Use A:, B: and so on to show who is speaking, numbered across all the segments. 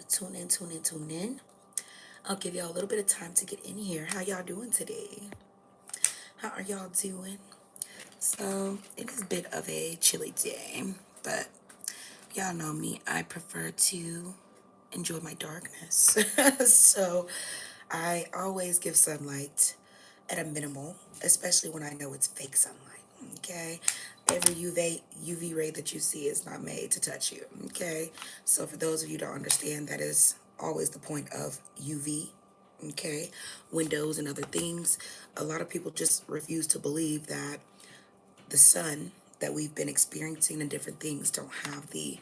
A: Tune in, tune in, tune in. I'll give y'all a little bit of time to get in here. How y'all doing today? How are y'all doing? So, it is a bit of a chilly day, but y'all know me. I prefer to enjoy my darkness. So, I always give sunlight at a minimal, especially when I know it's fake sunlight. Okay, every UV ray that you see is not made to touch you. Okay, so for those of you who don't understand, that is always the point of UV. Okay, windows and other things. A lot of people just refuse to believe that the sun that we've been experiencing and different things don't have the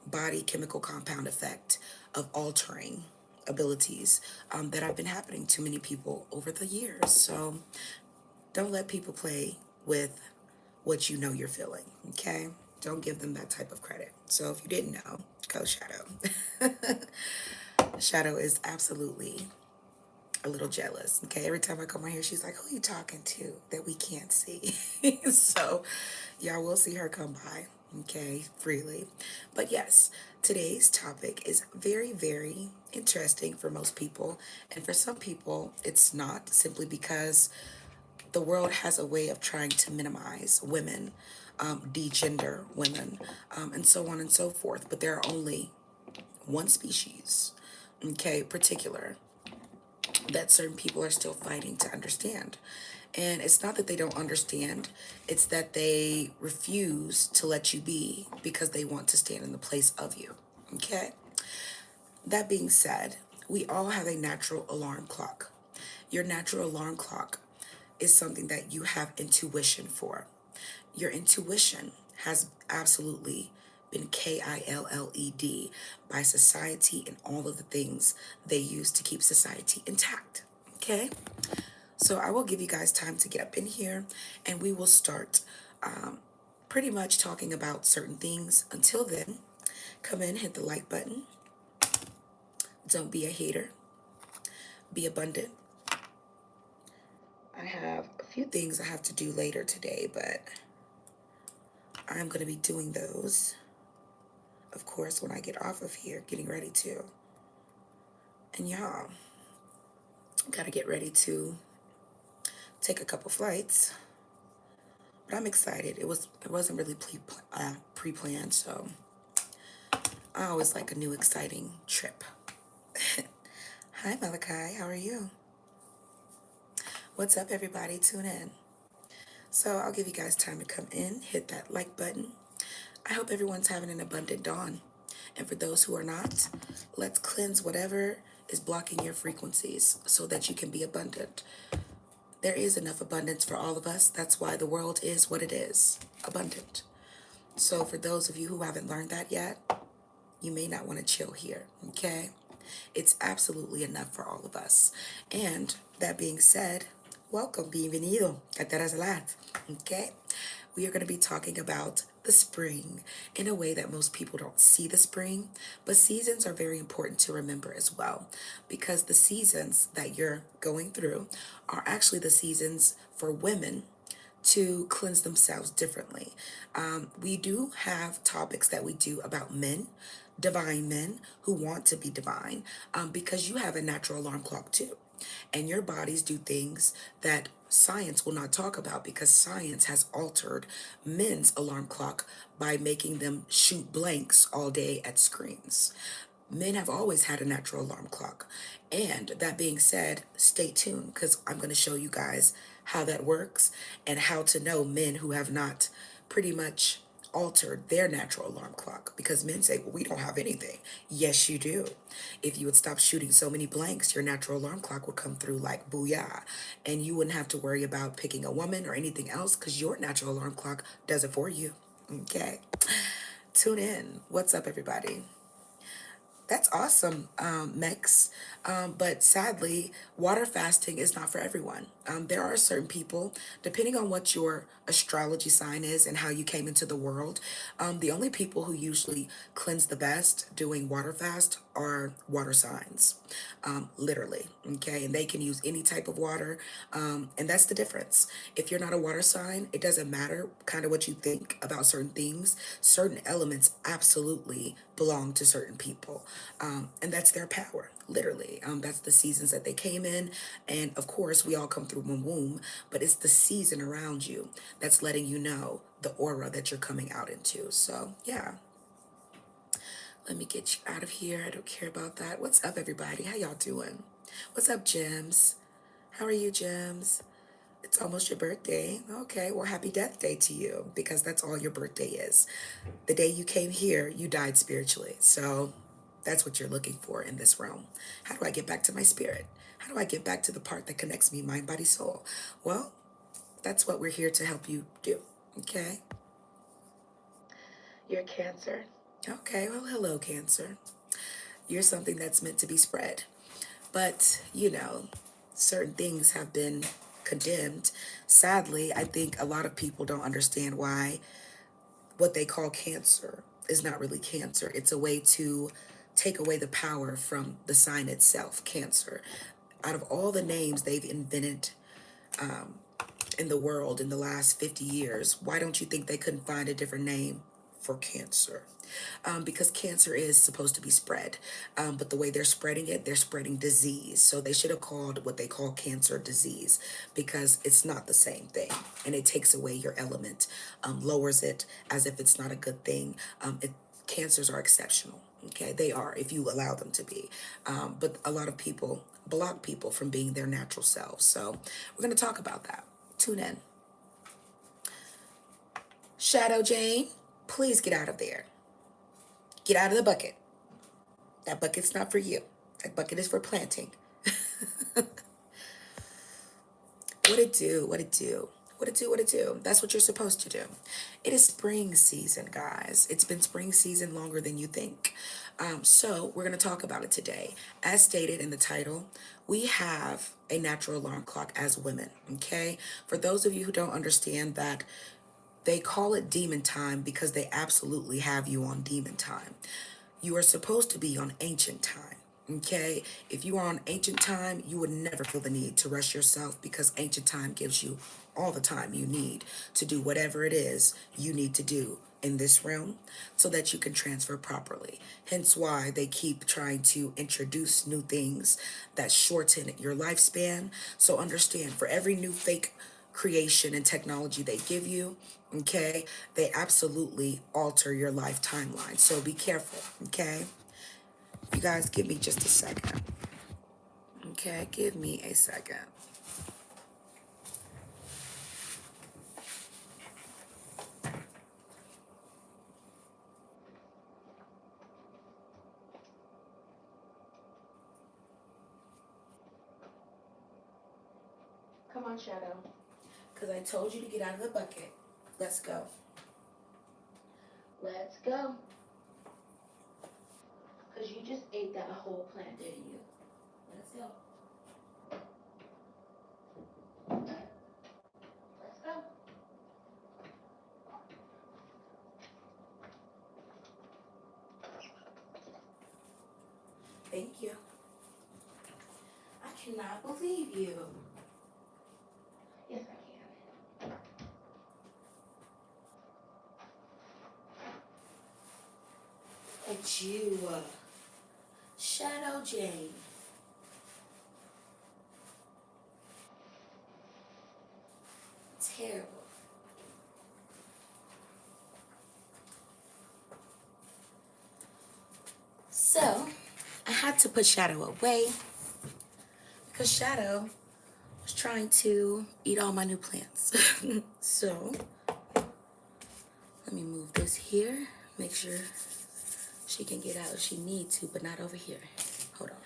A: body chemical compound effect of altering abilities that have been happening to many people over the years. So don't let people play with what you know you're feeling, okay? Don't give them that type of credit. So if you didn't know, go Shadow. Shadow is absolutely a little jealous, okay? Every time I come on here, she's like, who are you talking to that we can't see? So y'all will see her come by, okay, freely. But yes, today's topic is very, very interesting for most people. And for some people, it's not, simply because the world has a way of trying to minimize women, degender women, and so on and so forth. But there are only one species, okay, particular, that certain people are still fighting to understand. And it's not that they don't understand, it's that they refuse to let you be because they want to stand in the place of you. Okay? That being said, we all have a natural alarm clock. Your natural alarm clock is something that you have intuition for. Your intuition has absolutely been KILLED by society and all of the things they use to keep society intact. Okay? So I will give you guys time to get up in here and we will start pretty much talking about certain things. Until then, come in, hit the like button. Don't be a hater, be abundant. I have a few things I have to do later today, but I'm going to be doing those, of course, when I get off of here, getting ready to. And y'all, got to get ready to take a couple flights. But I'm excited. It wasn't really pre-planned, so I always like a new exciting trip. Hi Malachi, how are you? What's up everybody? Tune in. So I'll give you guys time to come in, hit that like button. I hope everyone's having an abundant dawn. And for those who are not, let's cleanse whatever is blocking your frequencies so that you can be abundant. There is enough abundance for all of us. That's why the world is what it is, abundant. So for those of you who haven't learned that yet, you may not want to chill here, okay? It's absolutely enough for all of us. And that being said, welcome, bienvenido a Terrazalat, okay? We are going to be talking about the spring in a way that most people don't see the spring, but seasons are very important to remember as well, because the seasons that you're going through are actually the seasons for women to cleanse themselves differently. We do have topics that we do about men, divine men who want to be divine, because you have a natural alarm clock too. And your bodies do things that science will not talk about because science has altered men's alarm clock by making them shoot blanks all day at screens. Men have always had a natural alarm clock. And that being said, stay tuned because I'm going to show you guys how that works and how to know men who have not pretty much altered their natural alarm clock. Because men say, well, we don't have anything. Yes, you do. If you would stop shooting so many blanks, your natural alarm clock would come through like booyah. And you wouldn't have to worry about picking a woman or anything else because your natural alarm clock does it for you. Okay. Tune in. What's up, everybody? That's awesome, Mex. But sadly, water fasting is not for everyone. There are certain people, depending on what your astrology sign is and how you came into the world, the only people who usually cleanse the best doing water fast are water signs, literally. Okay, and they can use any type of water, and that's the difference. If you're not a water sign, it doesn't matter kind of what you think about certain things. Certain elements absolutely belong to certain people. And that's their power, literally. That's the seasons that they came in. And of course, we all come through womb, but it's the season around you that's letting you know the aura that you're coming out into. So, yeah. Let me get you out of here. I don't care about that. What's up, everybody? How y'all doing? What's up, Gems? How are you, Gems? It's almost your birthday. Okay, well, happy death day to you, because that's all your birthday is. The day you came here, you died spiritually. So that's what you're looking for in this realm. How do I get back to my spirit? How do I get back to the part that connects me, mind, body, soul? Well, that's what we're here to help you do. Okay? You're Cancer. Okay, well, hello, Cancer. You're something that's meant to be spread. But, certain things have been condemned. Sadly, I think a lot of people don't understand why what they call cancer is not really cancer. It's a way to take away the power from the sign itself, Cancer. Out of all the names they've invented in the world in the last 50 years, why don't you think they couldn't find a different name for cancer? Because cancer is supposed to be spread, but the way they're spreading it, they're spreading disease. So they should have called what they call cancer disease, because it's not the same thing, and it takes away your element, lowers it as if it's not a good thing. Cancers are exceptional. Okay, they are, if you allow them to be. But a lot of people block people from being their natural selves. So we're going to talk about that. Tune in. Shadow Jane, please get out of there. Get out of the bucket. That bucket's not for you. That bucket is for planting. What it do? What it do? What it do? What it do? That's what you're supposed to do. It is spring season, guys. It's been spring season longer than you think. So we're going to talk about it today. As stated in the title, we have a natural alarm clock as women. Okay. For those of you who don't understand that, they call it demon time because they absolutely have you on demon time. You are supposed to be on ancient time. Okay, if you are on ancient time, you would never feel the need to rush yourself, because ancient time gives you all the time you need to do whatever it is you need to do in this realm so that you can transfer properly. Hence why they keep trying to introduce new things that shorten your lifespan. So understand, for every new fake creation and technology they give you, okay, they absolutely alter your life timeline. So be careful, okay? You guys, give me just a second. Okay, give me a second. Come on, Shadow. Because I told you to get out of the bucket. Let's go. Let's go. Because you just ate that whole plant, didn't you? Let's go. Let's go. Thank you. I cannot believe you. Yes, I can. And you, Shadow Jane. Terrible. So, I had to put Shadow away because Shadow was trying to eat all my new plants. So, let me move this here. Make sure she can get out if she needs to, but not over here. Hold on.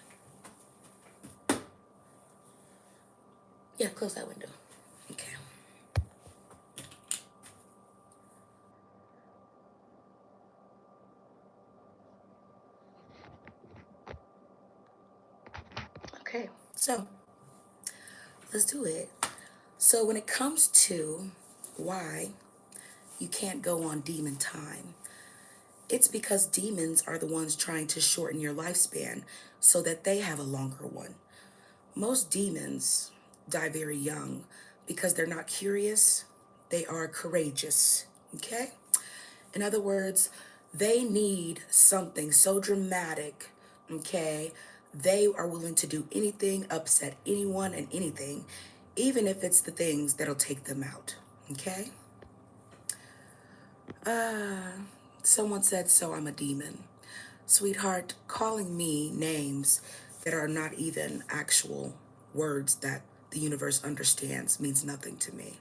A: Yeah, close that window. Okay. Okay, so let's do it. So when it comes to why you can't go on demon time, it's because demons are the ones trying to shorten your lifespan so that they have a longer one. Most demons die very young because they're not curious, they are courageous. Okay? In other words, They need something so dramatic, okay? They are willing to do anything, upset anyone and anything, even if it's the things that'll take them out, okay? Someone said, so I'm a demon. Sweetheart, calling me names that are not even actual words that the universe understands means nothing to me.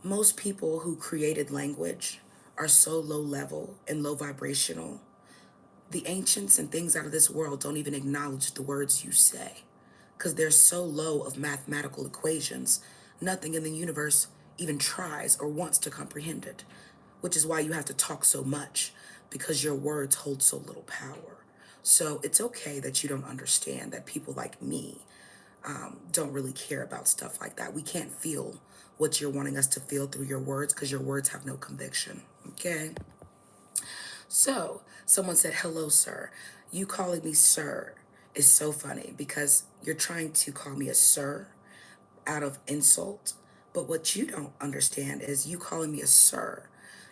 A: Most people who created language are so low level and low vibrational. The ancients and things out of this world don't even acknowledge the words you say because they're so low of mathematical equations, nothing in the universe even tries or wants to comprehend it, which is why you have to talk so much because your words hold so little power. So it's okay that you don't understand that people like me don't really care about stuff like that. We can't feel what you're wanting us to feel through your words because your words have no conviction, okay? So, someone said, hello, sir. You calling me sir is so funny because you're trying to call me a sir out of insult. But what you don't understand is you calling me a sir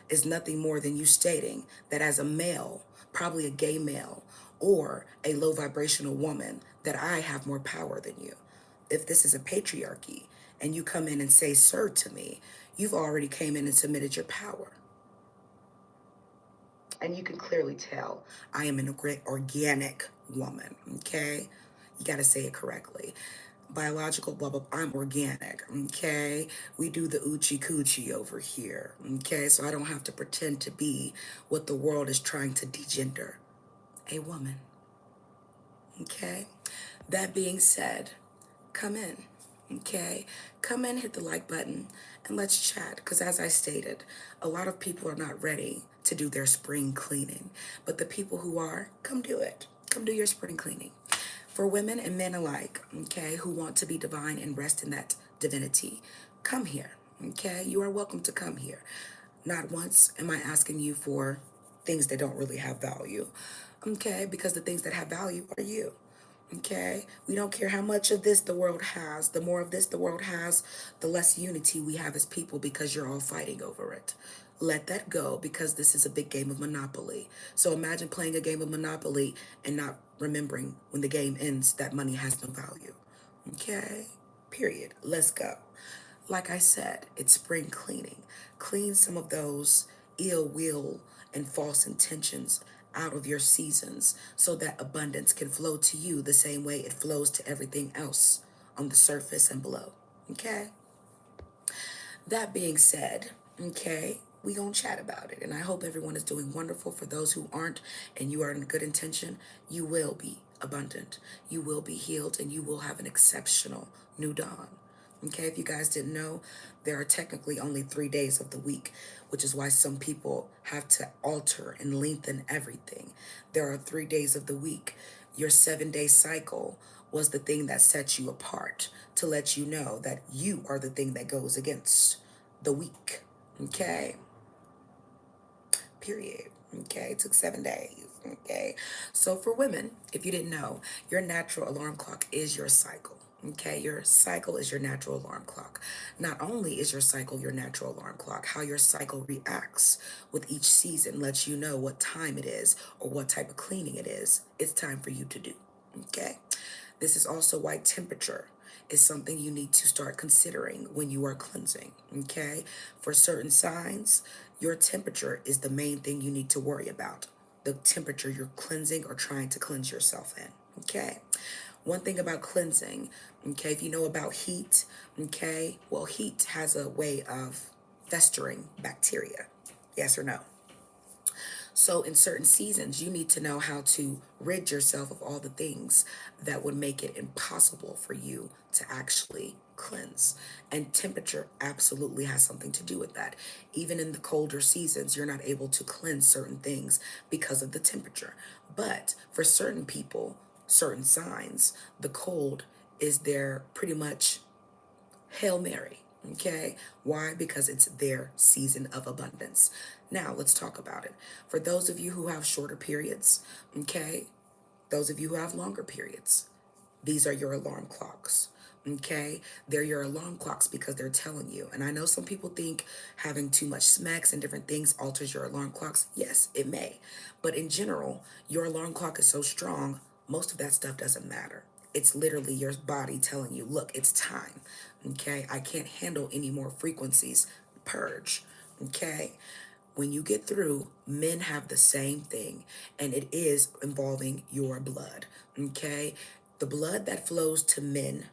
A: is nothing more than you stating that as a male, probably a gay male, or a low vibrational woman, that I have more power than you. If this is a patriarchy and you come in and say sir to me, you've already came in and submitted your power. And you can clearly tell I am an organic woman, okay? You got to say it correctly. Biological, blah, blah, I'm organic, okay? We do the oochie coochie over here, okay? So I don't have to pretend to be what the world is trying to degender, a woman, okay? That being said, come in, okay? Come in, hit the like button, and let's chat. Because as I stated, a lot of people are not ready to do their spring cleaning. But the people who are, come do it. Come do your spring cleaning. For women and men alike, okay, who want to be divine and rest in that divinity, come here, okay? You are welcome to come here. Not once am I asking you for things that don't really have value, okay? Because the things that have value are you. Okay, we don't care how much of this the world has. The more of this the world has, the less unity we have as people because you're all fighting over it. Let that go because this is a big game of Monopoly. So imagine playing a game of Monopoly and not remembering when the game ends that money has no value. Okay, period. Let's go. Like I said, it's spring cleaning. Clean some of those ill will and false intentions out of your seasons so that abundance can flow to you the same way it flows to everything else on the surface and below. Okay? That being said, okay, we gonna chat about it. And I hope everyone is doing wonderful. For those who aren't and you are in good intention, you will be abundant. You will be healed and you will have an exceptional new dawn. Okay, if you guys didn't know, there are technically only 3 days of the week, which is why some people have to alter and lengthen everything. There are 3 days of the week. Your 7 day cycle was the thing that sets you apart to let you know that you are the thing that goes against the week. Okay? Period. Okay, it took 7 days. Okay, so for women, if you didn't know, your natural alarm clock is your cycle. Okay, your cycle is your natural alarm clock. Not only is your cycle your natural alarm clock, how your cycle reacts with each season lets you know what time it is or what type of cleaning it is. It's time for you to do. Okay, this is also why temperature is something you need to start considering when you are cleansing, okay? For certain signs, your temperature is the main thing you need to worry about. The temperature you're cleansing or trying to cleanse yourself in, okay? One thing about cleansing, okay, if you know about heat, okay, well, heat has a way of festering bacteria. Yes or no? So in certain seasons, you need to know how to rid yourself of all the things that would make it impossible for you to actually cleanse. And temperature absolutely has something to do with that. Even in the colder seasons, you're not able to cleanse certain things because of the temperature. But for certain people, certain signs, the cold is their pretty much Hail Mary, okay? Why? Because it's their season of abundance. Now, let's talk about it. For those of you who have shorter periods, okay? Those of you who have longer periods, These are your alarm clocks. Okay, they're your alarm clocks because they're telling you. And I know some people think having too much smacks and different things alters your alarm clocks. Yes, it may. But in general, your alarm clock is so strong, most of that stuff doesn't matter. It's literally your body telling you, look, it's time. Okay, I can't handle any more frequencies. Purge. Okay, when you get through, men have the same thing, and it is involving your blood. Okay, the blood that flows to men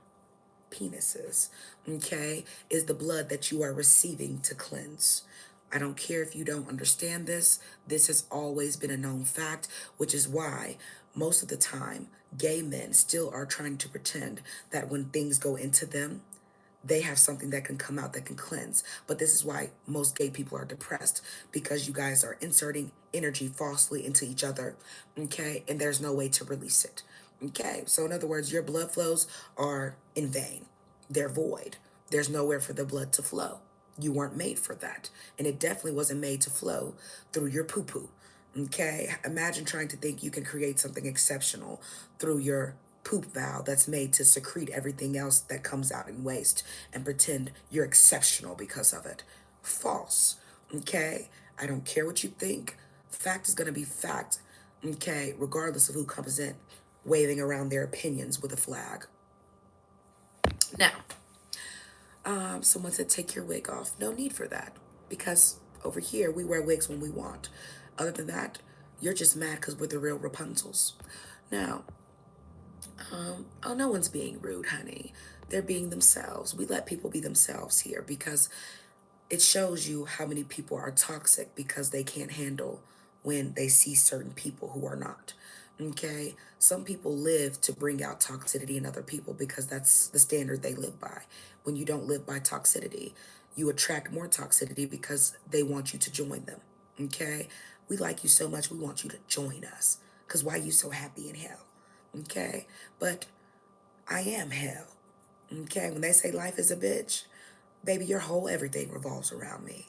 A: penises, okay, is the blood that you are receiving to cleanse. I don't care if you don't understand this. This has always been a known fact, which is why most of the time gay men still are trying to pretend that when things go into them, they have something that can come out that can cleanse. But this is why most gay people are depressed, because you guys are inserting energy falsely into each other, okay? And there's no way to release it, okay? So, in other words, your blood flows are in vain, they're void. There's nowhere for the blood to flow. You weren't made for that. And it definitely wasn't made to flow through your poo poo. Okay, imagine trying to think you can create something exceptional through your poop valve that's made to secrete everything else that comes out in waste and pretend you're exceptional because of it. False. Okay, I don't care what you think. Fact is going to be fact. Okay, regardless of who comes in waving around their opinions with a flag. Now, someone said take your wig off. No need for that, because over here we wear wigs when we want. Other than that, you're just mad because we're the real Rapunzels. Now, oh, no one's being rude, honey. They're being themselves. We let people be themselves here because it shows you how many people are toxic because they can't handle when they see certain people who are not. Okay? Some people live to bring out toxicity in other people because that's the standard they live by. When you don't live by toxicity, you attract more toxicity because they want you to join them. Okay? We like you so much, we want you to join us. Because why are you so happy in hell? Okay? But I am hell. Okay? When they say life is a bitch, baby, your whole everything revolves around me.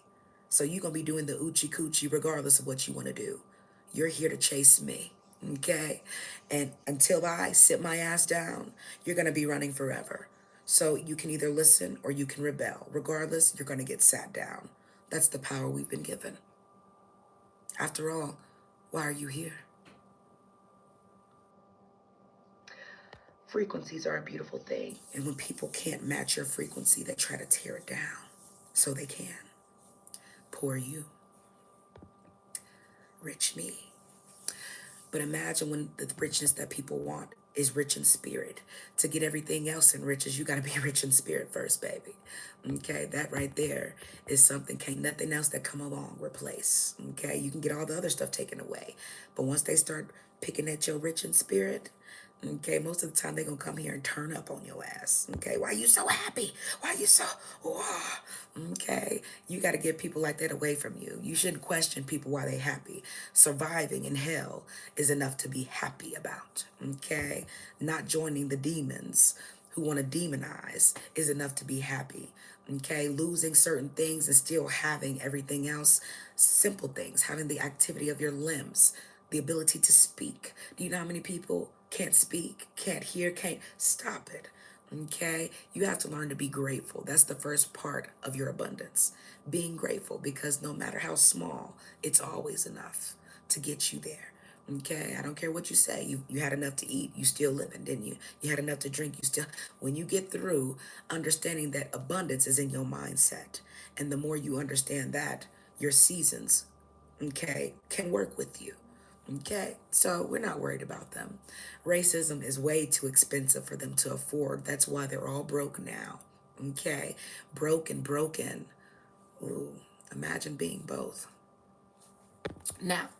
A: So you're going to be doing the oochie coochie regardless of what you want to do. You're here to chase me, okay? And until I sit my ass down, you're going to be running forever. So you can either listen or you can rebel. Regardless, you're going to get sat down. That's the power we've been given. After all, why are you here? Frequencies are a beautiful thing. And when people can't match your frequency, they try to tear it down so they can. Poor you. Rich me. But imagine when the richness that people want is rich in spirit. To get everything else in riches, you got to be rich in spirit first, baby. Okay, that right there is something can't nothing else that come along replace. Okay, you can get all the other stuff taken away, but once they start picking at your rich in spirit, okay, most of the time they're gonna come here and turn up on your ass. Okay, why are you so happy? Why are you so okay? You gotta get people like that away from you. You shouldn't question people why they happy. Surviving in hell is enough to be happy about. Okay? Not joining the demons who want to demonize is enough to be happy. Okay? Losing certain things and still having everything else. Simple things, having the activity of your limbs, the ability to speak. Do you know how many people can't speak, can't hear, can't stop it? Okay, you have to learn to be grateful. That's the first part of your abundance. Being grateful, because no matter how small, it's always enough to get you there. Okay, I don't care what you say. You had enough to eat, you still living, didn't you? You had enough to drink, you still. When you get through understanding that abundance is in your mindset, and the more you understand that, your seasons, okay, can work with you. Okay, so we're not worried about them. Racism is way too expensive for them to afford. That's why they're all broke now. Okay, broke and broken. Ooh, imagine being both. Now,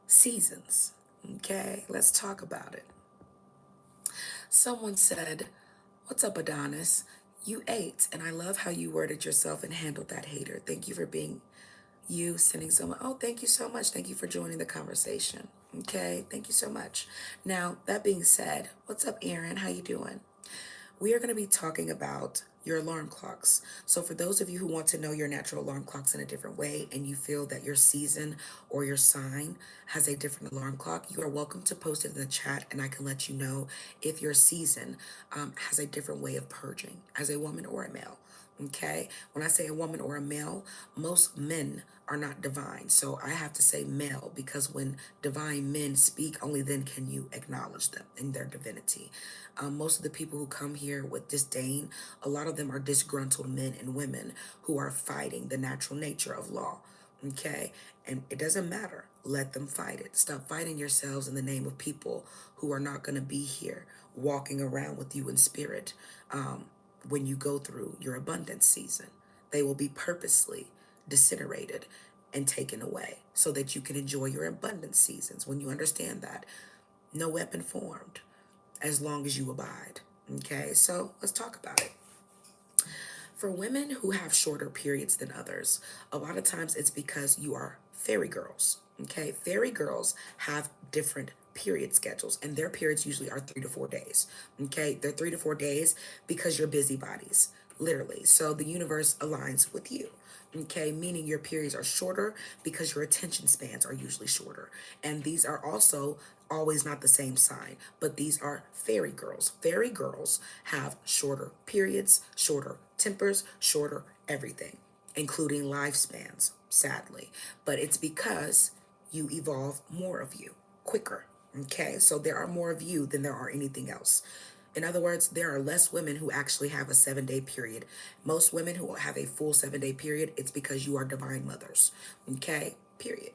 A: seasons. Okay, let's talk about it. Someone said, "What's up, Adonis? You ate, and I love how you worded yourself and handled that hater. Thank you for being you, sending someone. Oh, thank you so much. Thank you for joining the conversation. Okay, thank you so much. Now, that being said, what's up, Aaron? How you doing? We are going to be talking about your alarm clocks. So, for those of you who want to know your natural alarm clocks in a different way and you feel that your season or your sign has a different alarm clock, you are welcome to post it in the chat and I can let you know if your season has a different way of purging as a woman or a male. Okay, when I say a woman or a male, most men are not divine. So I have to say male because when divine men speak, only then can you acknowledge them in their divinity. Most of the people who come here with disdain, a lot of them are disgruntled men and women who are fighting the natural nature of law. Okay, and it doesn't matter. Let them fight it. Stop fighting yourselves in the name of people who are not going to be here walking around with you in spirit. When you go through your abundance season, they will be purposely disintegrated and taken away so that you can enjoy your abundance seasons. When you understand that, no weapon formed as long as you abide. Okay, so let's talk about it. For women who have shorter periods than others, a lot of times it's because you are fairy girls. Okay, fairy girls have different period schedules, and their periods usually are 3 to 4 days. Okay, they're 3 to 4 days because you're busybodies, literally. So the universe aligns with you. Okay, meaning your periods are shorter because your attention spans are usually shorter. And these are also always not the same sign, but these are fairy girls. Fairy girls have shorter periods, shorter tempers, shorter everything, including lifespans, sadly. But it's because you evolve more of you quicker. Okay, so there are more of you than there are anything else. In other words, there are less women who actually have a 7 day period. Most women who have a full 7 day period, it's because you are divine mothers. Okay, period.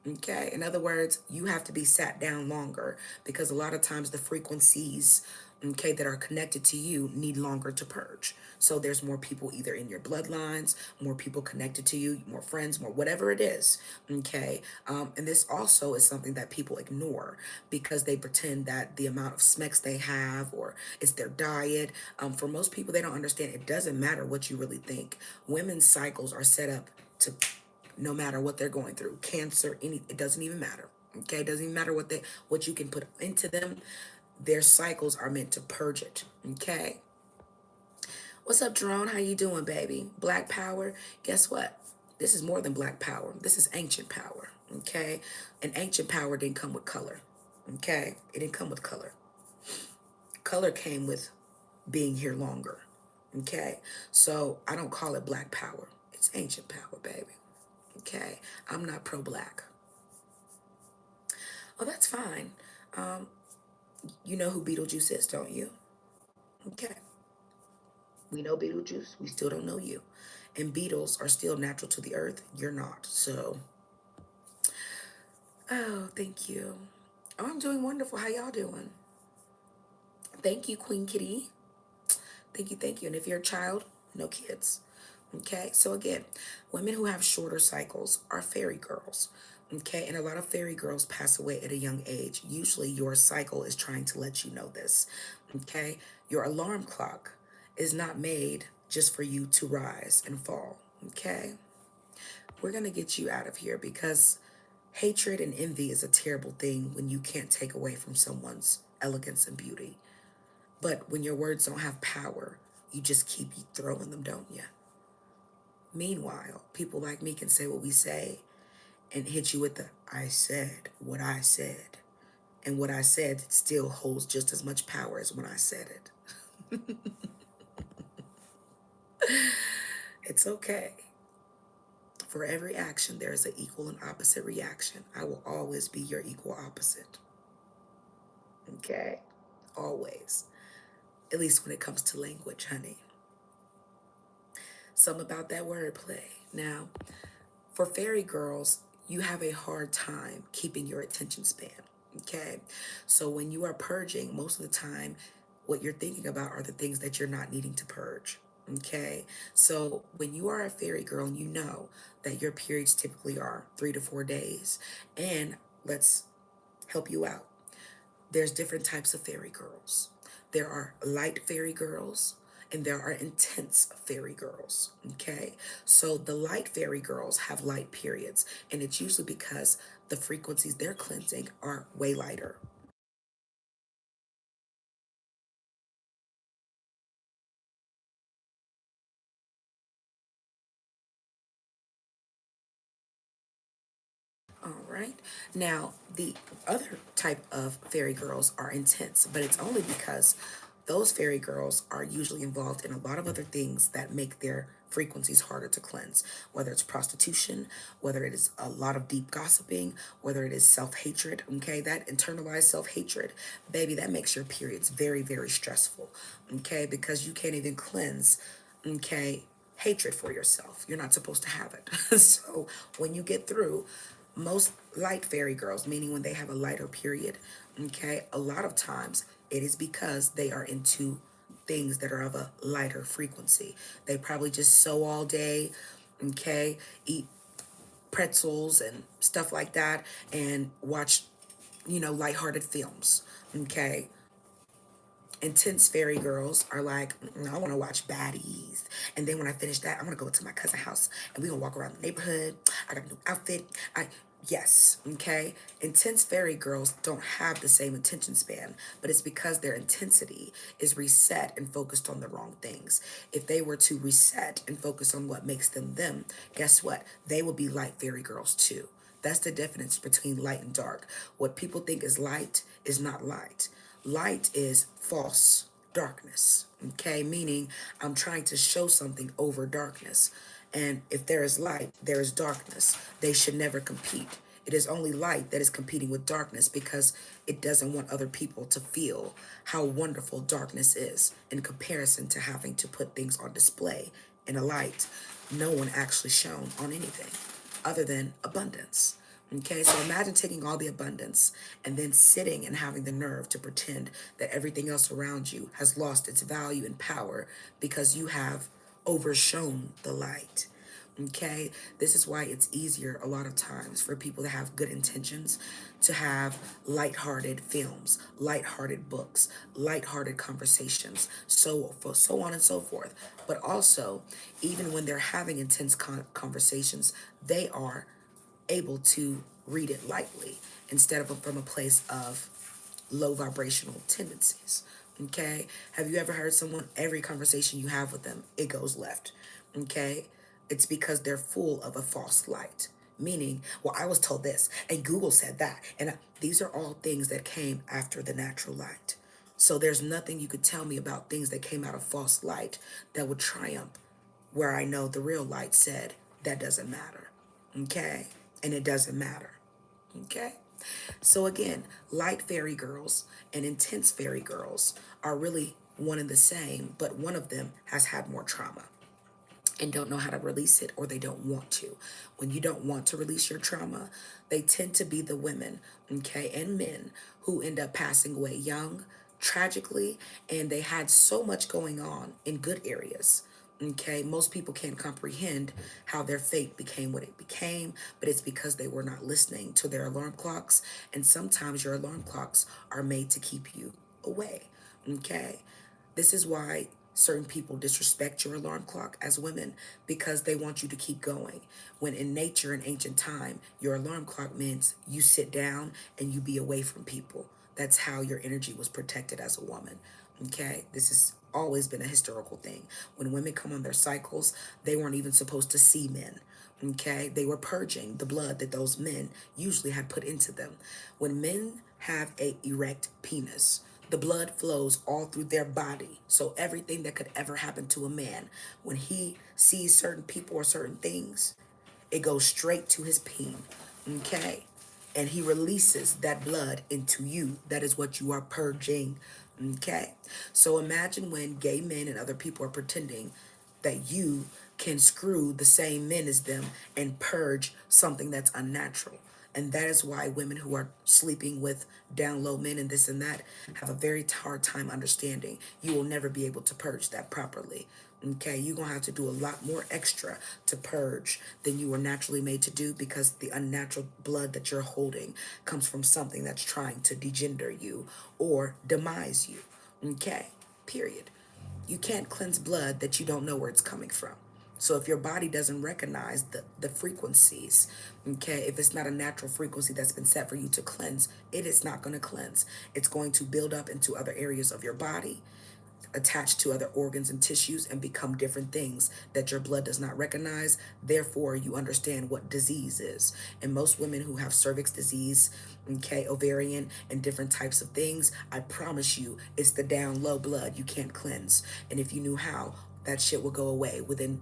A: Okay, in other words, you have to be sat down longer because a lot of times the frequencies, okay, that are connected to you need longer to purge. So there's more people either in your bloodlines, more people connected to you, more friends, more whatever it is, okay. And this also is something that people ignore because they pretend that the amount of smecks they have or it's their diet. For most people, they don't understand it doesn't matter what you really think. Women's cycles are set up to, no matter what they're going through, cancer, it doesn't even matter. Okay, it doesn't even matter what you can put into them. Their cycles are meant to purge it. Okay. What's up, Jerome? How you doing, baby? Black power. Guess what? This is more than black power. This is ancient power. Okay. And ancient power didn't come with color. Okay. It didn't come with color. Color came with being here longer. Okay. So I don't call it black power. It's ancient power, baby. Okay. I'm not pro-black. Oh, that's fine. You know who Beetlejuice is, don't you? Okay. We know Beetlejuice. We still don't know you. And beetles are still natural to the earth. You're not. So, oh, thank you. Oh, I'm doing wonderful. How y'all doing? Thank you, Queen Kitty. Thank you, thank you. And if you're a child, no kids. Okay, so again, women who have shorter cycles are fairy girls. Okay, and a lot of fairy girls pass away at a young age. Usually, your cycle is trying to let you know this. Okay, your alarm clock is not made just for you to rise and fall. Okay, we're gonna get you out of here because hatred and envy is a terrible thing when you can't take away from someone's elegance and beauty. But when your words don't have power, you just keep throwing them, don't you? Meanwhile, people like me can say what we say and hit you with the I said what I said. And what I said still holds just as much power as when I said it. It's okay. For every action, there is an equal and opposite reaction. I will always be your equal opposite. Okay? Always. At least when it comes to language, honey. Something about that wordplay. Now, for fairy girls, you have a hard time keeping your attention span. Okay. So when you are purging, most of the time, what you're thinking about are the things that you're not needing to purge. Okay. So when you are a fairy girl and you know that your periods typically are 3 to 4 days, and let's help you out. There's different types of fairy girls. There are light fairy girls and there are intense fairy girls. Okay. So the light fairy girls have light periods, and it's usually because the frequencies they're cleansing are way lighter. right? Now, the other type of fairy girls are intense, but it's only because those fairy girls are usually involved in a lot of other things that make their frequencies harder to cleanse, whether it's prostitution, whether it is a lot of deep gossiping, whether it is self-hatred. Okay, that internalized self-hatred, baby, that makes your periods very, very stressful. Okay, because you can't even cleanse, okay, hatred for yourself. You're not supposed to have it. So when you get through, most light fairy girls, meaning when they have a lighter period, okay, a lot of times it is because they are into things that are of a lighter frequency. They probably just sew all day, okay, eat pretzels and stuff like that, and watch, lighthearted films, okay. Intense fairy girls are like, I want to watch baddies. And then when I finish that, I'm going to go to my cousin's house and we're going to walk around the neighborhood. I got a new outfit. Yes, okay. Intense fairy girls don't have the same attention span, but it's because their intensity is reset and focused on the wrong things. If they were to reset and focus on what makes them them, guess what? They will be light fairy girls too. That's the difference between light and dark. What people think is light is not light. Light is false darkness, okay? Meaning I'm trying to show something over darkness. And if there is light, there is darkness. They should never compete. It is only light that is competing with darkness because it doesn't want other people to feel how wonderful darkness is in comparison to having to put things on display in a light no one actually shown on anything other than abundance. Okay, so imagine taking all the abundance and then sitting and having the nerve to pretend that everything else around you has lost its value and power because you have overshone the light. Okay, this is why it's easier a lot of times for people to have good intentions to have lighthearted films, lighthearted books, lighthearted conversations, so on and so forth. But also, even when they're having intense conversations, they are able to read it lightly instead of from a place of low vibrational tendencies. Okay? Have you ever heard someone, every conversation you have with them, it goes left? Okay? It's because they're full of a false light. Meaning, well, I was told this, and Google said that. And these are all things that came after the natural light. So there's nothing you could tell me about things that came out of false light that would triumph where I know the real light said that doesn't matter. Okay? And it doesn't matter. Okay? So again, light fairy girls and intense fairy girls are really one and the same, but one of them has had more trauma and don't know how to release it, or they don't want to. When you don't want to release your trauma, they tend to be the women, okay, and men who end up passing away young, tragically, and they had so much going on in good areas. Okay, most people can't comprehend how their fate became what it became, but it's because they were not listening to their alarm clocks. And sometimes your alarm clocks are made to keep you away. Okay, this is why certain people disrespect your alarm clock as women, because they want you to keep going. When in nature, in ancient time, your alarm clock means you sit down and you be away from people. That's how your energy was protected as a woman. Okay, this has always been a historical thing. When women come on their cycles, they weren't even supposed to see men. Okay, they were purging the blood that those men usually had put into them. When men have a erect penis, the blood flows all through their body. So everything that could ever happen to a man, when he sees certain people or certain things, it goes straight to his peen. Okay? And he releases that blood into you. That is what you are purging. Okay? So imagine when gay men and other people are pretending that you can screw the same men as them and purge something that's unnatural. And that is why women who are sleeping with down low men and this and that have a very hard time understanding. You will never be able to purge that properly. Okay, you're going to have to do a lot more extra to purge than you were naturally made to do, because the unnatural blood that you're holding comes from something that's trying to degender you or demise you. Okay, period. You can't cleanse blood that you don't know where it's coming from. So if your body doesn't recognize the frequencies, okay, if it's not a natural frequency that's been set for you to cleanse, it is not going to cleanse. It's going to build up into other areas of your body, attach to other organs and tissues and become different things that your blood does not recognize. Therefore, you understand what disease is. And most women who have cervix disease, okay, ovarian, and different types of things, I promise you, it's the down low blood you can't cleanse. And if you knew how, that shit will go away within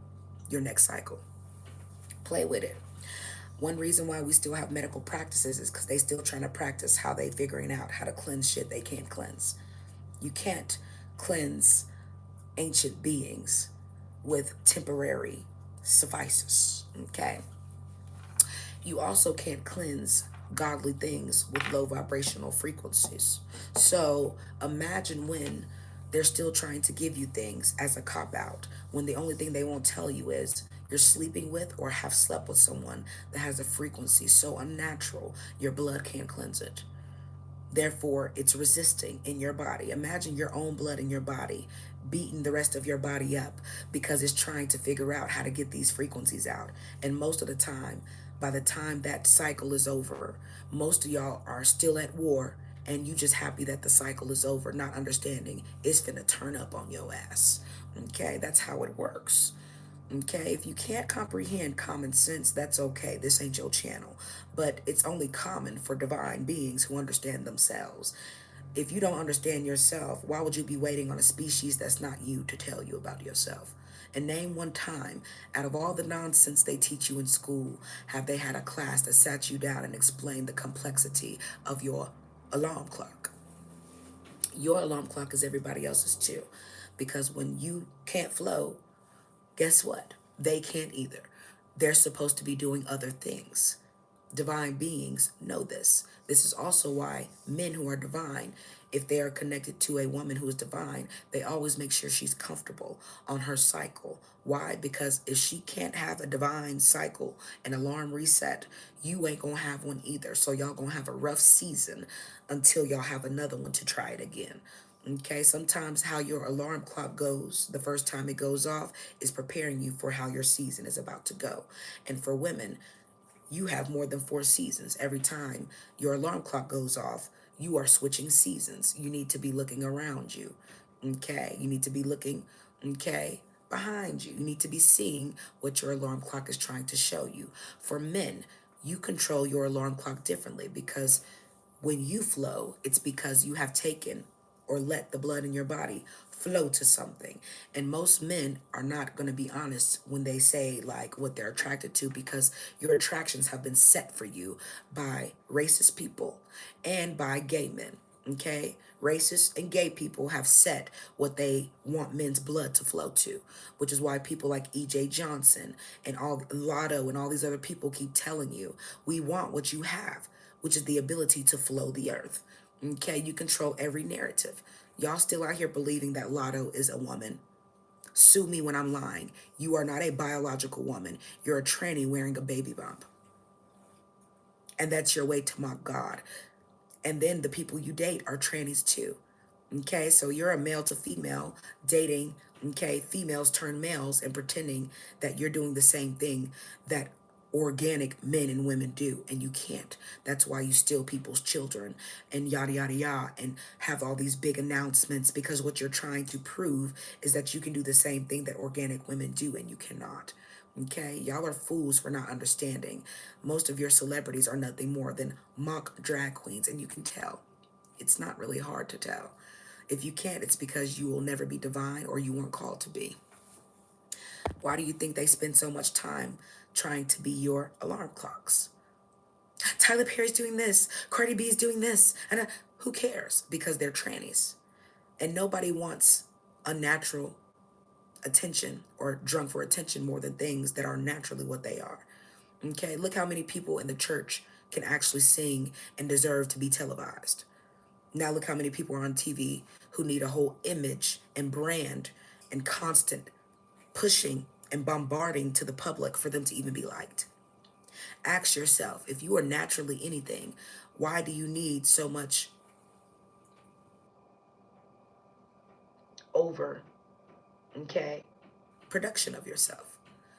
A: your next cycle. Play with it. One reason why we still have medical practices is because they still trying to practice how they figuring out how to cleanse shit they can't cleanse. You can't cleanse ancient beings with temporary suffices, okay? You also can't cleanse godly things with low vibrational frequencies. So imagine when they're still trying to give you things as a cop out, when the only thing they won't tell you is you're sleeping with or have slept with someone that has a frequency so unnatural your blood can't cleanse it. Therefore, it's resisting in your body. Imagine your own blood in your body beating the rest of your body up because it's trying to figure out how to get these frequencies out. And most of the time, by the time that cycle is over, most of y'all are still at war and you just happy that the cycle is over, not understanding it's finna turn up on your ass. Okay, that's how it works. Okay, if you can't comprehend common sense, that's okay. This ain't your channel. But it's only common for divine beings who understand themselves. If you don't understand yourself, why would you be waiting on a species that's not you to tell you about yourself? And name one time, out of all the nonsense they teach you in school, have they had a class that sat you down and explained the complexity of your alarm clock? Your alarm clock is everybody else's too. Because when you can't flow, guess what? They can't either. They're supposed to be doing other things. Divine beings know this. This is also why men who are divine, if they are connected to a woman who is divine, they always make sure she's comfortable on her cycle. Why? Because if she can't have a divine cycle, an alarm reset, you ain't gonna have one either. So y'all gonna have a rough season until y'all have another one to try it again. Okay, sometimes how your alarm clock goes the first time it goes off is preparing you for how your season is about to go. And for women, you have more than 4 seasons. Every time your alarm clock goes off, you are switching seasons. You need to be looking around you. Okay, you need to be looking, okay, behind you. You need to be seeing what your alarm clock is trying to show you. For men, you control your alarm clock differently because when you flow, it's because you have taken or let the blood in your body flow to something. And most men are not going to be honest when they say like what they're attracted to because your attractions have been set for you by racist people and by gay men. Okay? Racist and gay people have set what they want men's blood to flow to, which is why people like E.J. Johnson and all Lotto and all these other people keep telling you, we want what you have, which is the ability to flow the earth. Okay, you control every narrative. Y'all still out here believing that Lotto is a woman. Sue me when I'm lying. You are not a biological woman. You're a tranny wearing a baby bump. And that's your way to mock God. And then the people you date are trannies too. Okay, so you're a male to female dating, okay, females turn males and pretending that you're doing the same thing that organic men and women do, and you can't. That's why you steal people's children and yada yada yada and have all these big announcements because what you're trying to prove is that you can do the same thing that organic women do and you cannot. Okay, y'all are fools for not understanding. Most of your celebrities are nothing more than mock drag queens, and you can tell. It's not really hard to tell. If you can't, it's because you will never be divine or you weren't called to be. Why do you think they spend so much time trying to be your alarm clocks? Tyler Perry's doing this, Cardi B is doing this, and who cares? Because they're trannies. And nobody wants unnatural attention or drunk for attention more than things that are naturally what they are. Okay, look how many people in the church can actually sing and deserve to be televised. Now look how many people are on TV who need a whole image and brand and constant pushing and bombarding to the public for them to even be liked. Ask yourself, if you are naturally anything, why do you need so much over, okay, production of yourself?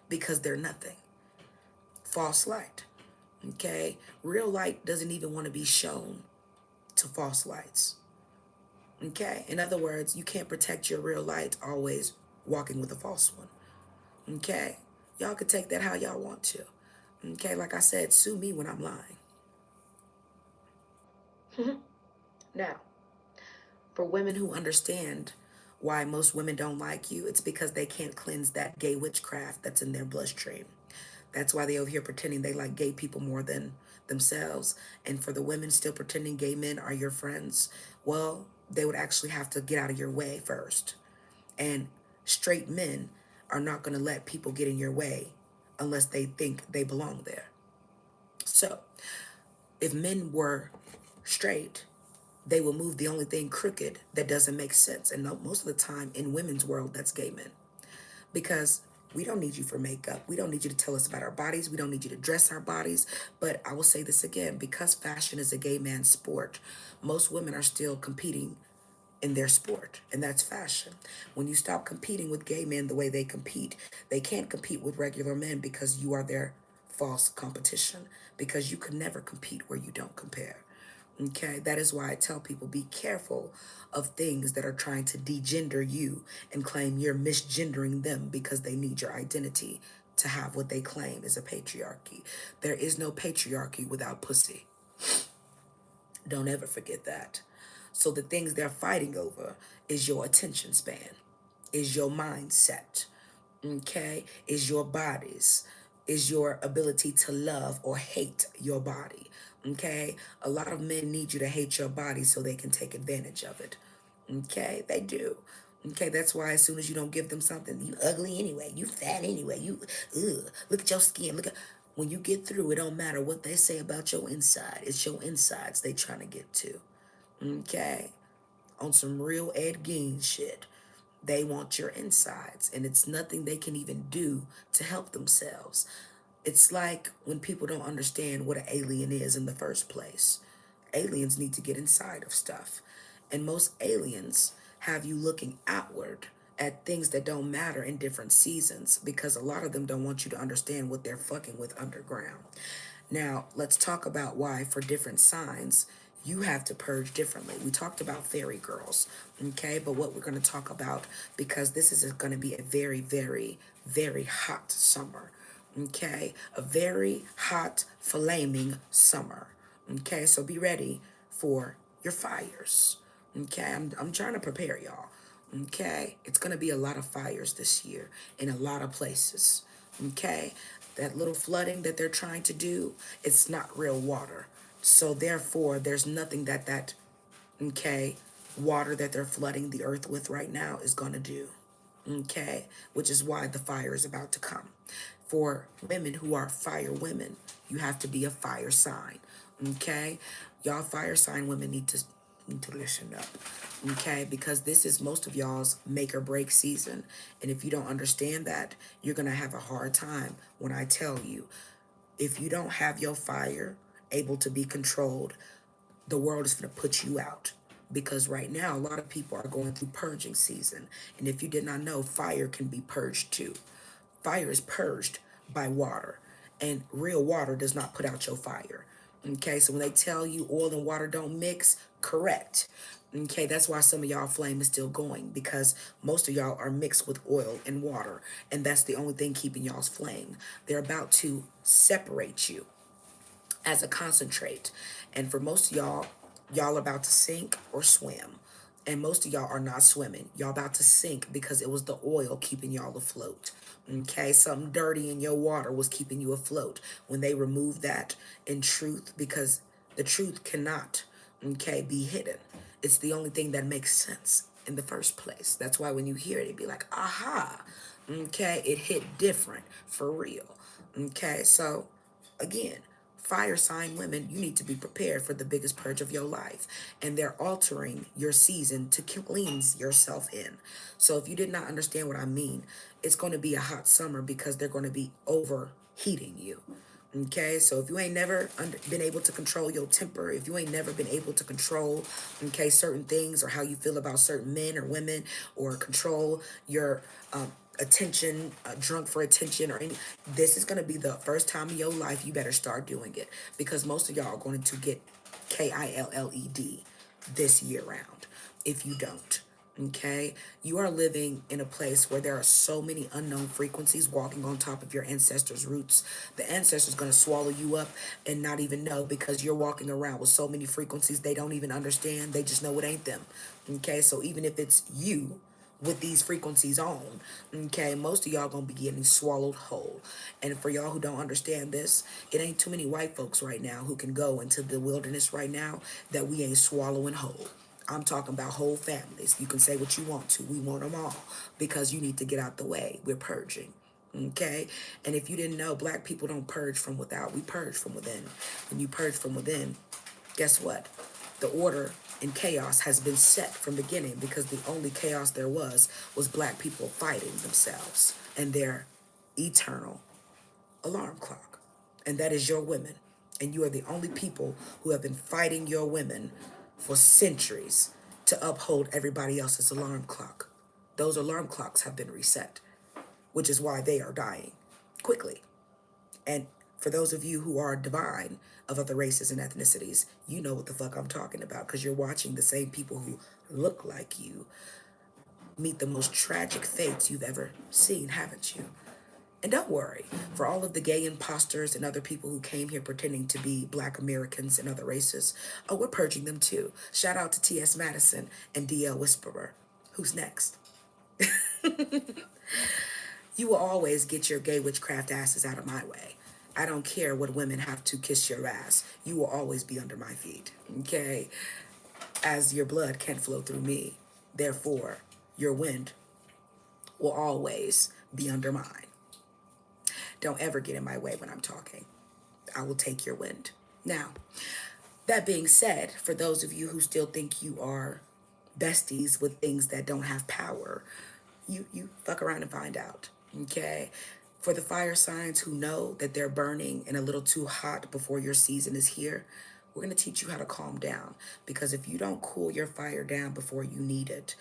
A: Because they're nothing. False light, okay? Real light doesn't even want to be shown to false lights. Okay? In other words, you can't protect your real light always walking with a false one. Okay? Y'all can take that how y'all want to. Okay? Like I said, sue me when I'm lying. Now, for women who understand why most women don't like you, it's because they can't cleanse that gay witchcraft that's in their bloodstream. That's why they over here pretending they like gay people more than themselves. And for the women still pretending gay men are your friends, well, they would actually have to get out of your way first. And straight men are not going to let people get in your way unless they think they belong there. So, if men were straight, they will move the only thing crooked that doesn't make sense. And most of the time in women's world, that's gay men. Because we don't need you for makeup. We don't need you to tell us about our bodies. We don't need you to dress our bodies. But I will say this again, because fashion is a gay man's sport, most women are still competing in their sport, and that's fashion. When you stop competing with gay men the way they compete, they can't compete with regular men because you are their false competition, because you can never compete where you don't compare. Okay, that is why I tell people be careful of things that are trying to degender you and claim you're misgendering them because they need your identity to have what they claim is a patriarchy. There is no patriarchy without pussy. Don't ever forget that. So the things they're fighting over is your attention span, is your mindset, okay? Is your bodies, is your ability to love or hate your body, okay? A lot of men need you to hate your body so they can take advantage of it, okay? They do. Okay, that's why as soon as you don't give them something, you ugly anyway, you fat anyway, you, look at your skin, look at, when you get through, it don't matter what they say about your inside. It's your insides they trying to get to. Okay? On some real Ed Gein shit. They want your insides, and it's nothing they can even do to help themselves. It's like when people don't understand what an alien is in the first place. Aliens need to get inside of stuff. And most aliens have you looking outward at things that don't matter in different seasons because a lot of them don't want you to understand what they're fucking with underground. Now, let's talk about why, for different signs, you have to purge differently. We talked about fairy girls, okay? But what we're going to talk about, because this is going to be a very, very, very hot summer, okay? A very hot, flaming summer, okay? So be ready for your fires, okay? I'm trying to prepare y'all, okay? It's going to be a lot of fires this year in a lot of places, okay? That little flooding that they're trying to do, it's not real water. So therefore, there's nothing that okay, water that they're flooding the earth with right now is going to do. Okay, which is why the fire is about to come. For women who are fire women, you have to be a fire sign. Okay, y'all fire sign women need to listen up. Okay, because this is most of y'all's make or break season, and if you don't understand that, you're gonna have a hard time when I tell you, if you don't have your fire able to be controlled, the world is going to put you out. Because right now, a lot of people are going through purging season. And if you did not know, fire can be purged too. Fire is purged by water, and real water does not put out your fire. Okay, so when they tell you oil and water don't mix, correct. Okay, that's why some of y'all flame is still going, because most of y'all are mixed with oil and water, and that's the only thing keeping y'all's flame. They're about to separate you as a concentrate. And for most of y'all, y'all about to sink or swim. And most of y'all are not swimming. Y'all about to sink because it was the oil keeping y'all afloat. Okay, something dirty in your water was keeping you afloat. When they remove that in truth, because the truth cannot, okay, be hidden. It's the only thing that makes sense in the first place. That's why when you hear it, it'd be like, aha, okay, it hit different for real. Okay, so again, fire sign women, you need to be prepared for the biggest purge of your life. And they're altering your season to cleanse yourself in. So if you did not understand what I mean, it's going to be a hot summer because they're going to be overheating you. Okay, so if you ain't never been able to control your temper, if you ain't never been able to control, okay, certain things or how you feel about certain men or women, or control your attention, drunk for attention, or any, this is going to be the first time in your life you better start doing it, because most of y'all are going to get KILLED this year round. if you don't. Okay, you are living in a place where there are so many unknown frequencies walking on top of your ancestors' roots. The ancestors going to swallow you up and not even know, because you're walking around with so many frequencies they don't even understand. They just know it ain't them. Okay, so even if it's you with these frequencies on, okay, most of y'all gonna be getting swallowed whole. And for y'all who don't understand this, it ain't too many white folks right now who can go into the wilderness right now that we ain't swallowing whole. I'm talking about whole families. You can say what you want to. We want them all, because you need to get out the way. We're purging. Okay? And if you didn't know, black people don't purge from without. We purge from within. When you purge from within, guess what? The order and chaos has been set from the beginning, because the only chaos there was black people fighting themselves and their eternal alarm clock. And that is your women. And you are the only people who have been fighting your women for centuries to uphold everybody else's alarm clock. Those alarm clocks have been reset, which is why they are dying quickly. And for those of you who are divine of other races and ethnicities, you know what the fuck I'm talking about, because you're watching the same people who look like you meet the most tragic fates you've ever seen, haven't you? And don't worry, for all of the gay imposters and other people who came here pretending to be black Americans and other races, oh, we're purging them too. Shout out to T.S. Madison and D.L. Whisperer. Who's next? You will always get your gay witchcraft asses out of my way. I don't care what women have to kiss your ass. You will always be under my feet, okay? As your blood can't flow through me, therefore, your wind will always be under mine. Don't ever get in my way when I'm talking. I will take your wind. Now, that being said, for those of you who still think you are besties with things that don't have power, you fuck around and find out. Okay? For the fire signs who know that they're burning and a little too hot before your season is here, we're going to teach you how to calm down. Because if you don't cool your fire down before you need it,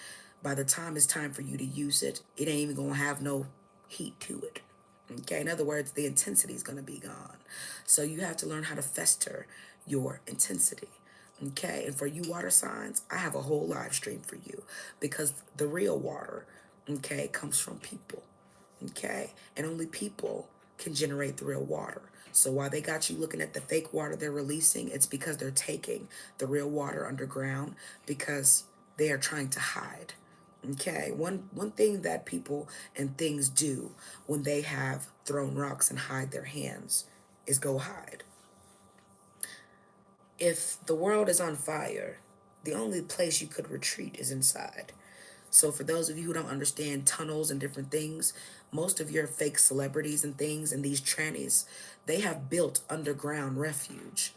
A: by the time it's time for you to use it, it ain't even going to have no heat to it. Okay, in other words, the intensity is going to be gone. So you have to learn how to fester your intensity. Okay, and for you water signs, I have a whole live stream for you, because the real water, okay, comes from people. Okay, and only people can generate the real water. So while they got you looking at the fake water they're releasing, it's because they're taking the real water underground, because they are trying to hide. Okay, one thing that people and things do when they have thrown rocks and hide their hands is go hide. If the world is on fire, the only place you could retreat is inside. So for those of you who don't understand tunnels and different things, most of your fake celebrities and things and these trannies, they have built underground refuge.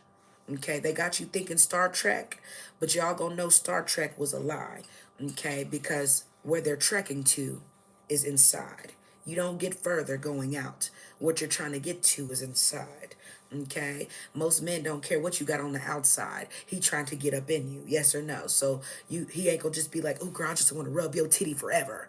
A: Okay, they got you thinking Star Trek, but y'all gonna know Star Trek was a lie. Okay, because where they're trekking to is inside. You don't get further going out. What you're trying to get to is inside. Okay, most men don't care what you got on the outside. He trying to get up in you, yes or no. So he ain't gonna just be like, oh girl, I just want to rub your titty forever.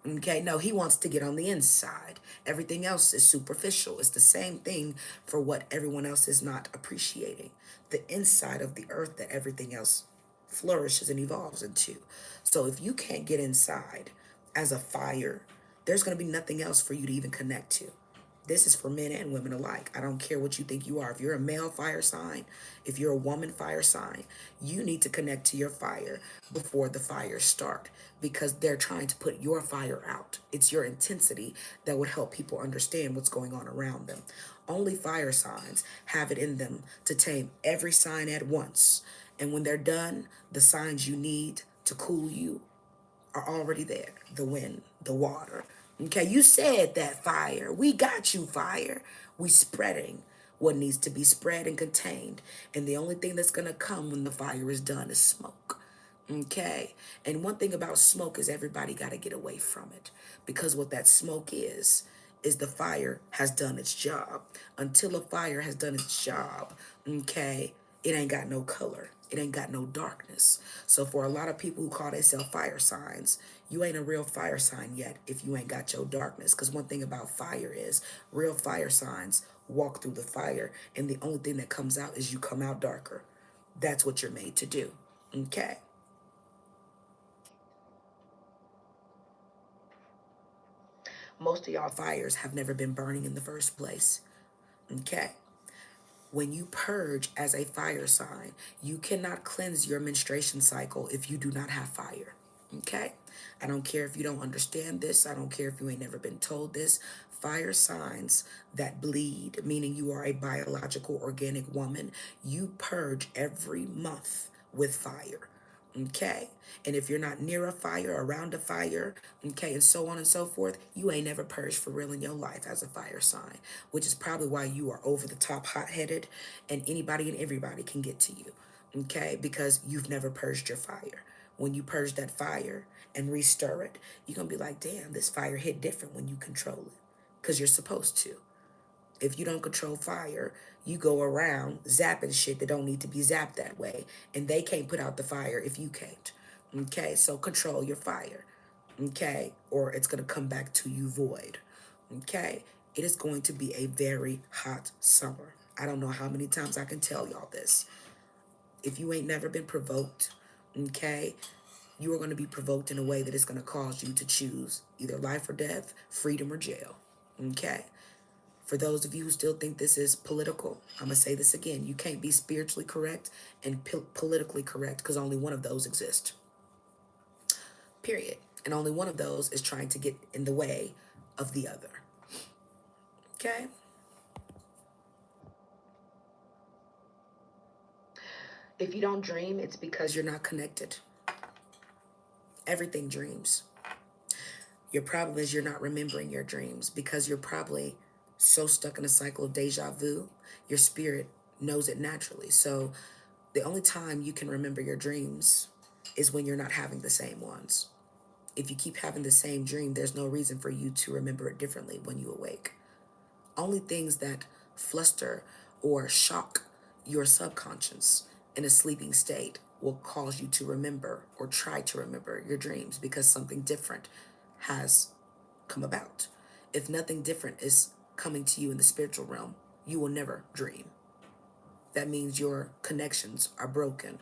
A: Okay, no, he wants to get on the inside. Everything else is superficial. It's the same thing for what everyone else is not appreciating. The inside of the earth that everything else flourishes and evolves into. So if you can't get inside as a fire, there's going to be nothing else for you to even connect to. This is for men and women alike. I don't care what you think you are. If you're a male fire sign, if you're a woman fire sign, you need to connect to your fire before the fires start, because they're trying to put your fire out. It's your intensity that would help people understand what's going on around them. Only fire signs have it in them to tame every sign at once. And when they're done, the signs you need to cool you are already there. The wind, the water. Okay, you said that, fire. We got you, fire. We spreading what needs to be spread and contained. And the only thing that's gonna come when the fire is done is smoke. Okay, and one thing about smoke is everybody got to get away from it, because what that smoke is the fire has done its job. Until a fire has done its job, okay, it ain't got no color. It ain't got no darkness. So for a lot of people who call themselves fire signs, you ain't a real fire sign yet if you ain't got your darkness. Because one thing about fire is real fire signs walk through the fire, and the only thing that comes out is you come out darker. That's what you're made to do. Okay. Most of y'all fires have never been burning in the first place. Okay. When you purge as a fire sign, you cannot cleanse your menstruation cycle if you do not have fire. Okay? I don't care if you don't understand this. I don't care if you ain't never been told this. Fire signs that bleed, meaning you are a biological organic woman, you purge every month with fire. Okay. And if you're not near a fire, around a fire, okay, and so on and so forth, you ain't never purged for real in your life as a fire sign, which is probably why you are over the top hot headed and anybody and everybody can get to you, okay, because you've never purged your fire. When you purge that fire and restir it, you're gonna be like, damn, this fire hit different when you control it, because you're supposed to. If you don't control fire, you go around zapping shit that don't need to be zapped that way. And they can't put out the fire if you can't. Okay, so control your fire. Okay, or it's going to come back to you void. Okay, it is going to be a very hot summer. I don't know how many times I can tell y'all this. If you ain't never been provoked, okay, you are going to be provoked in a way that is going to cause you to choose either life or death, freedom or jail. Okay. For those of you who still think this is political, I'm going to say this again. You can't be spiritually correct and politically correct because only one of those exists. Period. And only one of those is trying to get in the way of the other. Okay? If you don't dream, it's because you're not connected. Everything dreams. Your problem is you're not remembering your dreams because you're probably so stuck in a cycle of deja vu. Your spirit knows it naturally. So the only time you can remember your dreams is when you're not having the same ones. If you keep having the same dream, there's no reason for you to remember it differently when you awake. Only things that fluster or shock your subconscious in a sleeping state will cause you to remember or try to remember your dreams because something different has come about. If nothing different is coming to you in the spiritual realm, you will never dream. That means your connections are broken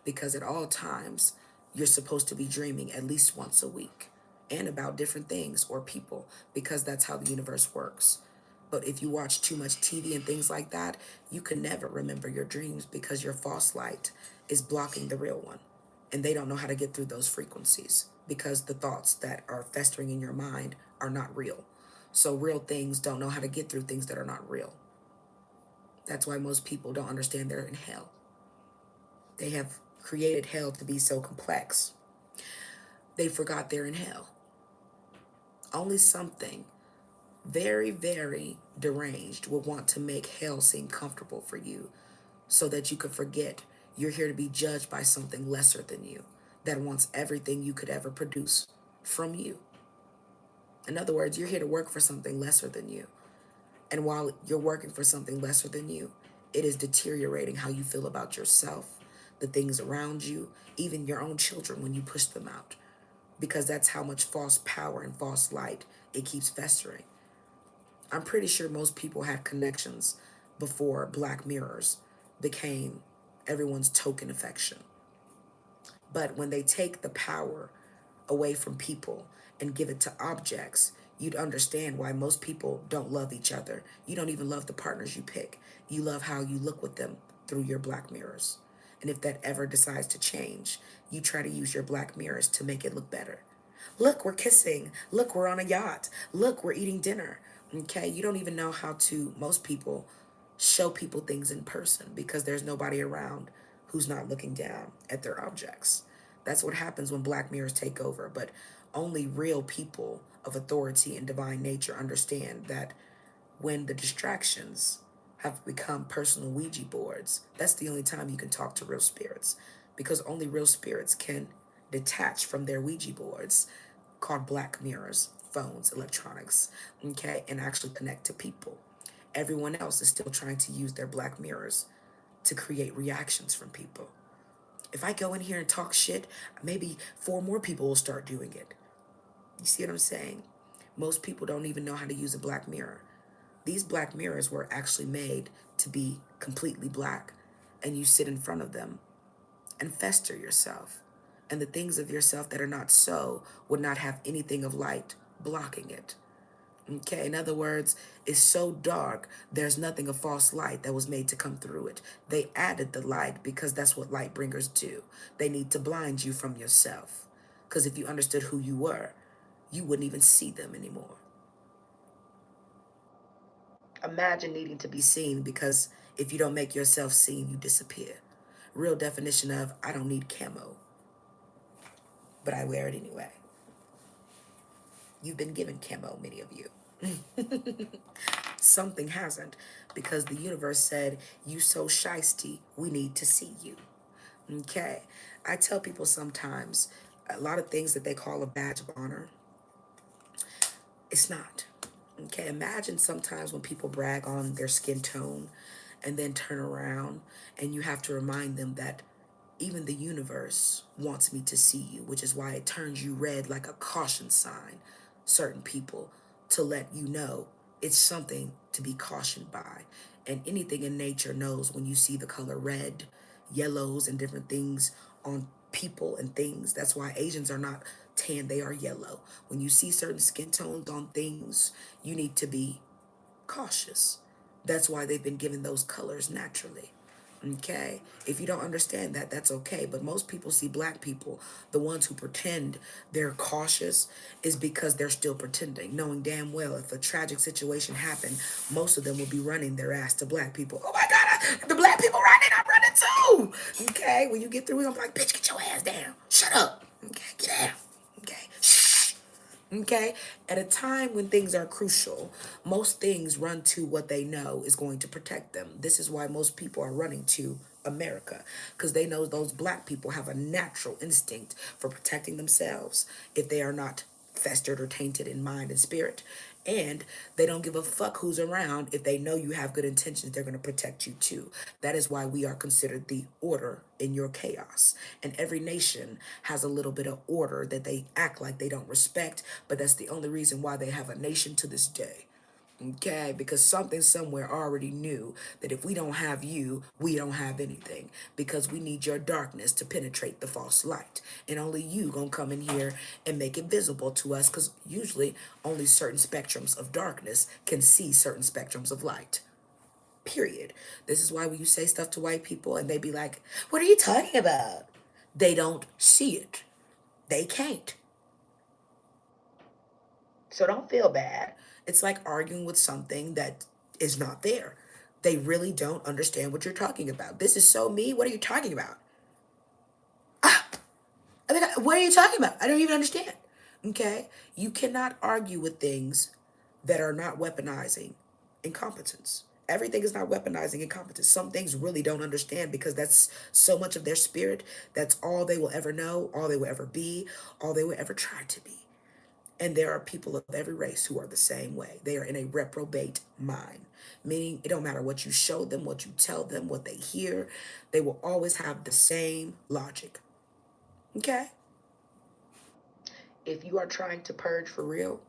A: because at all times you're supposed to be dreaming at least once a week and about different things or people because that's how the universe works. But if you watch too much TV and things like that, you can never remember your dreams because your false light is blocking the real one. And they don't know how to get through those frequencies because the thoughts that are festering in your mind are not real. So real things don't know how to get through things that are not real. That's why most people don't understand they're in hell. They have created hell to be so complex. They forgot they're in hell. Only something very, very deranged will want to make hell seem comfortable for you so that you could forget you're here to be judged by something lesser than you that wants everything you could ever produce from you. In other words, you're here to work for something lesser than you. And while you're working for something lesser than you, it is deteriorating how you feel about yourself, the things around you, even your own children when you push them out. Because that's how much false power and false light it keeps festering. I'm pretty sure most people had connections before Black Mirrors became everyone's token affection. But when they take the power away from people and give it to objects, you'd understand why most people don't love each other. You don't even love the partners you pick. You love how you look with them through your black mirrors. And if that ever decides to change, you try to use your black mirrors to make it look better. Look, we're kissing. Look, we're on a yacht. Look, we're eating dinner. Okay, you don't even know how to, most people, show people things in person because there's nobody around who's not looking down at their objects. That's what happens when black mirrors take over. But only real people of authority and divine nature understand that when the distractions have become personal Ouija boards, that's the only time you can talk to real spirits because only real spirits can detach from their Ouija boards called black mirrors, phones, electronics, okay, and actually connect to people. Everyone else is still trying to use their black mirrors to create reactions from people. If I go in here and talk shit, maybe four more people will start doing it. You see what I'm saying? Most people don't even know how to use a black mirror. These black mirrors were actually made to be completely black, and you sit in front of them and fester yourself. And the things of yourself that are not so would not have anything of light blocking it. Okay, in other words, it's so dark, there's nothing of false light that was made to come through it. They added the light because that's what light bringers do. They need to blind you from yourself. Because if you understood who you were, you wouldn't even see them anymore. Imagine needing to be seen because if you don't make yourself seen, you disappear. Real definition of I don't need camo, but I wear it anyway. You've been given camo, many of you. Something hasn't, because the universe said, you so shisty, we need to see you. Okay. I tell people sometimes a lot of things that they call a badge of honor, it's not. Okay. Imagine sometimes when people brag on their skin tone and then turn around and you have to remind them that even the universe wants me to see you, which is why it turns you red like a caution sign, certain people, to let you know it's something to be cautioned by. And anything in nature knows when you see the color red, yellows, and different things on people and things. That's why Asians are not tan, they are yellow. When you see certain skin tones on things, you need to be cautious. That's why they've been given those colors naturally. Okay? If you don't understand that, that's okay. But most people see black people, the ones who pretend they're cautious, is because they're still pretending, knowing damn well if a tragic situation happened, most of them will be running their ass to black people. Oh my God, the black people running, I'm running too. Okay? When you get through it, I'm like, bitch, get your ass down. Shut up. Okay? Get down. Okay? Shh. Okay? At a time when things are crucial, most things run to what they know is going to protect them. This is why most people are running to America, because they know those black people have a natural instinct for protecting themselves if they are not festered or tainted in mind and spirit. And they don't give a fuck who's around. If they know you have good intentions, they're going to protect you too. That is why we are considered the order in your chaos. And every nation has a little bit of order that they act like they don't respect, but that's the only reason why they have a nation to this day. Okay, because something somewhere already knew that if we don't have you, we don't have anything. Because we need your darkness to penetrate the false light. And only you gonna come in here and make it visible to us, because usually only certain spectrums of darkness can see certain spectrums of light. Period. This is why when you say stuff to white people and they be like, what are you talking about? They don't see it. They can't. So don't feel bad. It's like arguing with something that is not there. They really don't understand what you're talking about. This is so me. What are you talking about? I mean, what are you talking about? I don't even understand. Okay? You cannot argue with things that are not weaponizing incompetence. Everything is not weaponizing incompetence. Some things really don't understand because that's so much of their spirit. That's all they will ever know, all they will ever be, all they will ever try to be. And there are people of every race who are the same way. They are in a reprobate mind, meaning it don't matter what you show them, what you tell them, what they hear, they will always have the same logic. Okay? If you are trying to purge for real,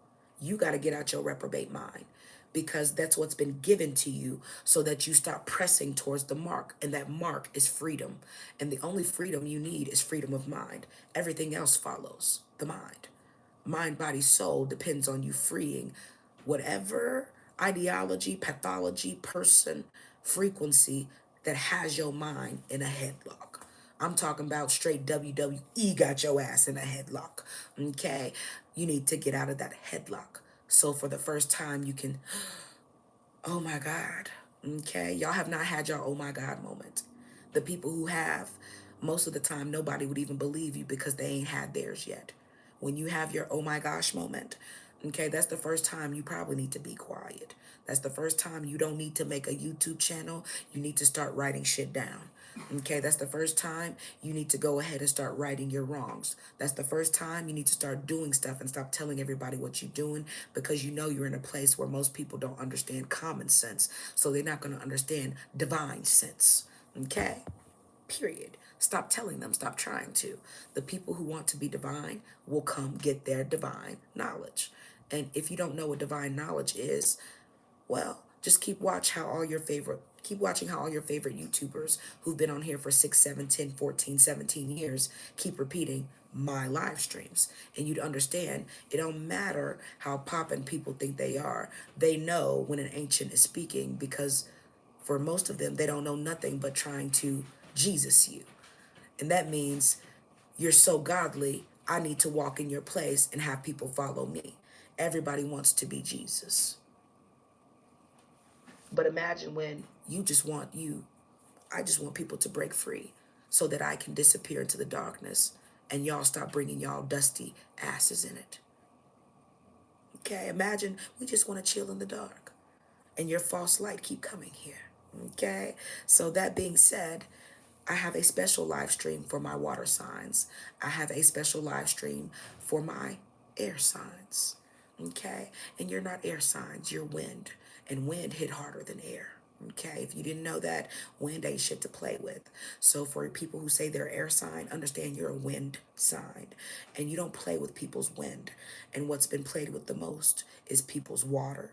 A: you got to get out your reprobate mind, because that's what's been given to you so that you start pressing towards the mark. And that mark is freedom. And the only freedom you need is freedom of mind. Everything else follows the mind. Mind, body, soul depends on you freeing whatever ideology, pathology, person, frequency that has your mind in a headlock. I'm talking about straight WWE got your ass in a headlock. Okay? You need to get out of that headlock. So for the first time, you can, oh my God. Okay? Y'all have not had your oh my God moment. The people who have, most of the time, nobody would even believe you because they ain't had theirs yet. When you have your oh my gosh moment, okay, that's the first time you probably need to be quiet. That's the first time you don't need to make a YouTube channel. You need to start writing shit down. Okay, that's the first time you need to go ahead and start righting your wrongs. That's the first time you need to start doing stuff and stop telling everybody what you're doing, because you know you're in a place where most people don't understand common sense. So they're not going to understand divine sense. Okay? Period. Stop telling them, stop trying to. The people who want to be divine will come get their divine knowledge. And if you don't know what divine knowledge is, well, just keep watch how all your favorite Keep watching how all your favorite YouTubers who've been on here for 6, 7, 10, 14, 17 years keep repeating my live streams. And you'd understand it don't matter how poppin' people think they are. They know when an ancient is speaking because for most of them, they don't know nothing but trying to Jesus you. And that means you're so godly, I need to walk in your place and have people follow me. Everybody wants to be Jesus. But imagine when you just want you. I just want people to break free so that I can disappear into the darkness and y'all stop bringing y'all dusty asses in it. Okay, imagine we just want to chill in the dark and your false light keep coming here. Okay, so that being said, I have a special live stream for my water signs. I have a special live stream for my air signs. Okay, and you're not air signs, you're wind, and wind hit harder than air. Okay, if you didn't know that, wind ain't shit to play with. So for people who say they're air sign, understand you're a wind sign, and you don't play with people's wind. And what's been played with the most is people's water.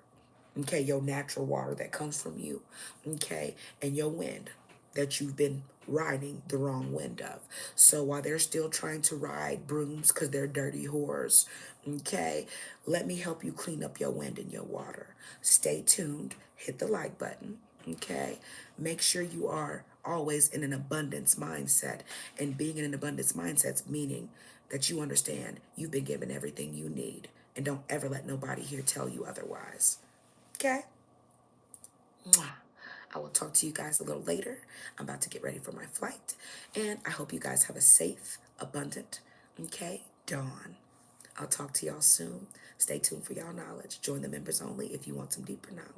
A: Okay, your natural water that comes from you. Okay, and your wind that you've been riding the wrong wind of. So while they're still trying to ride brooms because they're dirty whores, okay, let me help you clean up your wind and your water. Stay tuned, hit the like button, okay? Make sure you are always in an abundance mindset. And being in an abundance mindset meaning that you understand you've been given everything you need. And don't ever let nobody here tell you otherwise. Okay? Mwah. I will talk to you guys a little later. I'm about to get ready for my flight. And I hope you guys have a safe, abundant, okay, dawn. I'll talk to y'all soon. Stay tuned for y'all knowledge. Join the members only if you want some deeper knowledge.